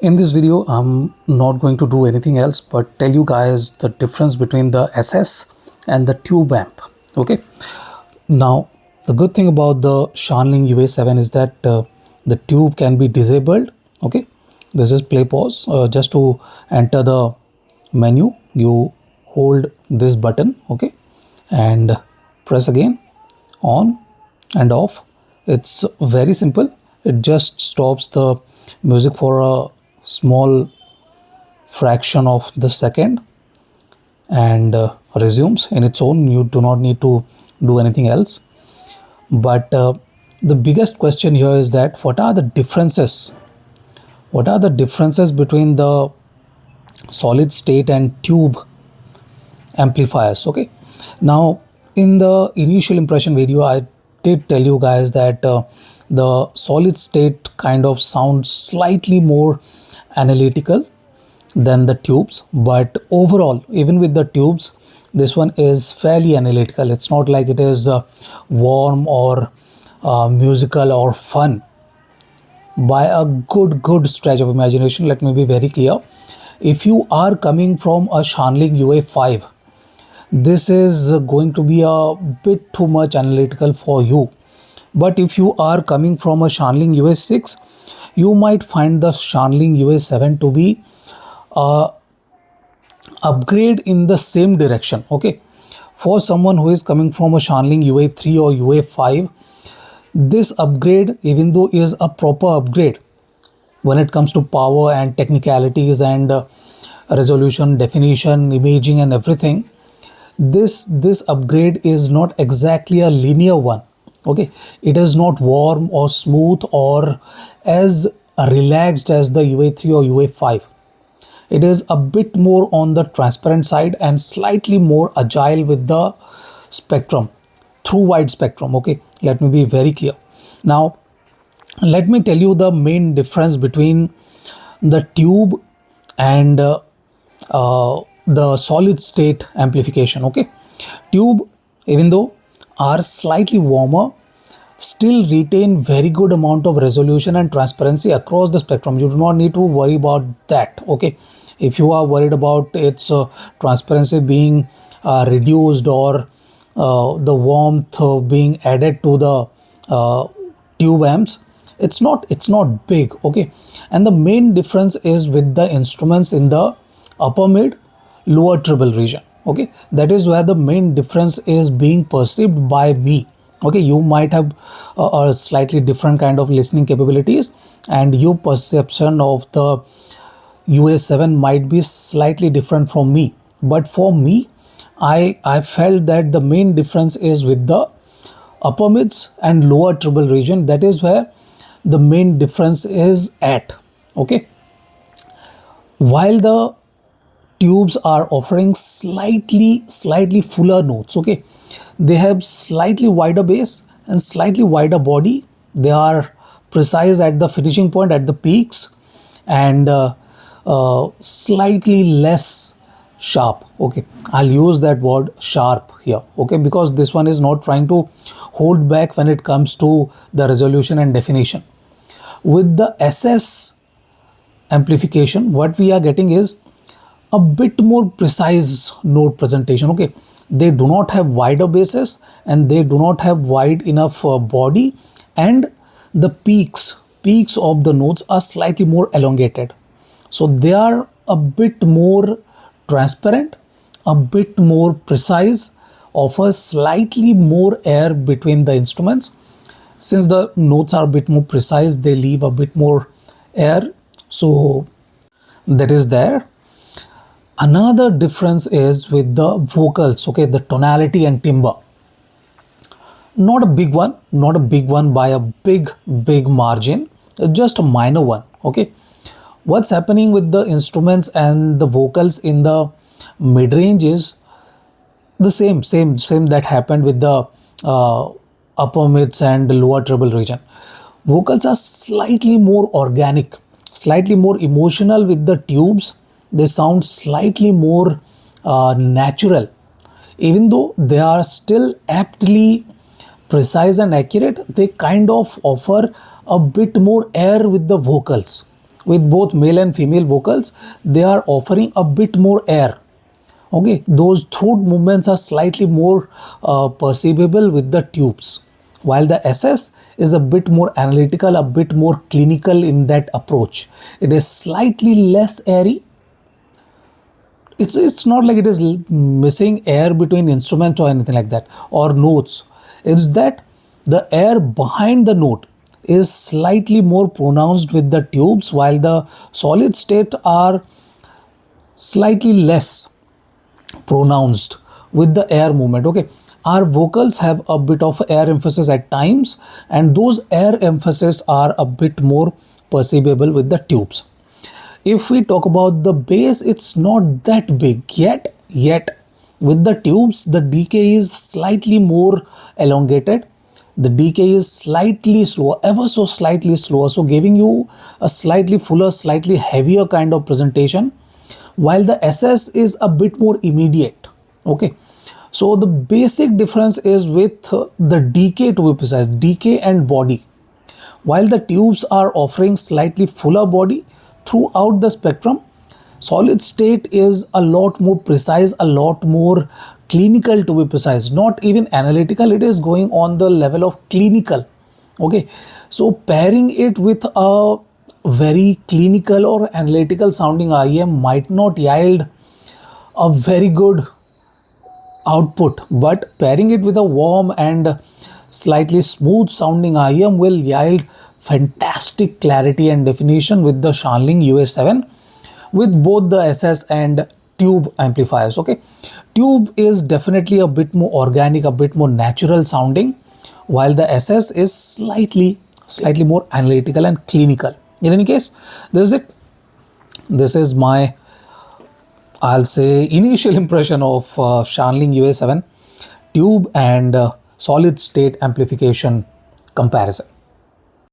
In this video, I'm not going to do anything else but tell you guys the difference between the SS and the tube amp. Okay. Now, the good thing about the Shanling UA7 is that the tube can be disabled. Okay. This is play pause. Just to enter the menu, you hold this button. Okay. And press again, on and off. It's very simple. It just stops the music for a small fraction of the second and resumes in its own. You do not need to do anything else. But the biggest question here is that what are the differences? What are the differences between the solid state and tube amplifiers? Okay. Now, in the initial impression video, I did tell you guys that the solid state kind of sounds slightly more analytical than the tubes, but overall, even with the tubes, this one is fairly analytical. It's not like it is warm or musical or fun by a good stretch of imagination. Let me be very clear. If you are coming from a Shanling UA5, this is going to be a bit too much analytical for you. But if you are coming from a Shanling UA6, you might find the Shanling UA7 to be upgrade in the same direction. Okay, for someone who is coming from a Shanling UA3 or UA5, this upgrade, even though is a proper upgrade when it comes to power and technicalities and resolution, definition, imaging and everything, this upgrade is not exactly a linear one. Okay, it is not warm or smooth or as relaxed as the UA3 or UA5. It is a bit more on the transparent side and slightly more agile with the spectrum, through wide spectrum. Okay, let me be very clear. Now, let me tell you the main difference between the tube and the solid state amplification. Okay, tube, even though are slightly warmer, still retain very good amount of resolution and transparency across the spectrum. You do not need to worry about that. Okay, if you are worried about its transparency being reduced or the warmth being added to the tube amps, it's not big. Okay, and the main difference is with the instruments in the upper mid lower treble region. Okay, that is where the main difference is being perceived by me. Okay, you might have a slightly different kind of listening capabilities and your perception of the UA7 might be slightly different from me, but for me, I felt that the main difference is with the upper mids and lower treble region. That is where the main difference is at. Okay, while the tubes are offering slightly fuller notes. Okay, they have slightly wider bass and slightly wider body. They are precise at the finishing point, at the peaks, and slightly less sharp. Okay, I'll use that word sharp here. Okay, because this one is not trying to hold back when it comes to the resolution and definition. With the SS amplification, what we are getting is a bit more precise note presentation. Okay, they do not have wider basses and they do not have wide enough body, and the peaks of the notes are slightly more elongated. So they are a bit more transparent, a bit more precise, offer slightly more air between the instruments. Since the notes are a bit more precise, they leave a bit more air. So that is there. Another difference is with the vocals. Okay, the tonality and timbre. Not a big one by a big margin, just a minor one. Okay, what's happening with the instruments and the vocals in the mid range is the same that happened with the upper mids and the lower treble region. Vocals are slightly more organic, slightly more emotional with the tubes. They sound slightly more natural, even though they are still aptly precise and accurate. They kind of offer a bit more air with the vocals, with both male and female vocals, they are offering a bit more air. Okay, those throat movements are slightly more perceivable with the tubes, while the SS is a bit more analytical, a bit more clinical in that approach. It is slightly less airy. It's not like it is missing air between instruments or anything like that, or notes. It's that the air behind the note is slightly more pronounced with the tubes, while the solid state are slightly less pronounced with the air movement. Okay, our vocals have a bit of air emphasis at times, and those air emphasis are a bit more perceivable with the tubes. If we talk about the bass, it's not that big yet with the tubes the decay is slightly more elongated. The decay is slightly slower, ever so slightly slower, so giving you a slightly fuller, slightly heavier kind of presentation, while the SS is a bit more immediate. Okay, so the basic difference is with the decay, to be precise, decay and body. While the tubes are offering slightly fuller body throughout the spectrum, solid state is a lot more precise, a lot more clinical, to be precise, not even analytical, it is going on the level of clinical. Okay, so pairing it with a very clinical or analytical sounding IEM might not yield a very good output, but pairing it with a warm and slightly smooth sounding IEM will yield fantastic clarity and definition with the Shanling UA7 with both the SS and tube amplifiers. Okay, tube is definitely a bit more organic, a bit more natural sounding, while the SS is slightly more analytical and clinical. In any case, this is it. This is my, I'll say, initial impression of Shanling UA7 tube and solid state amplification comparison.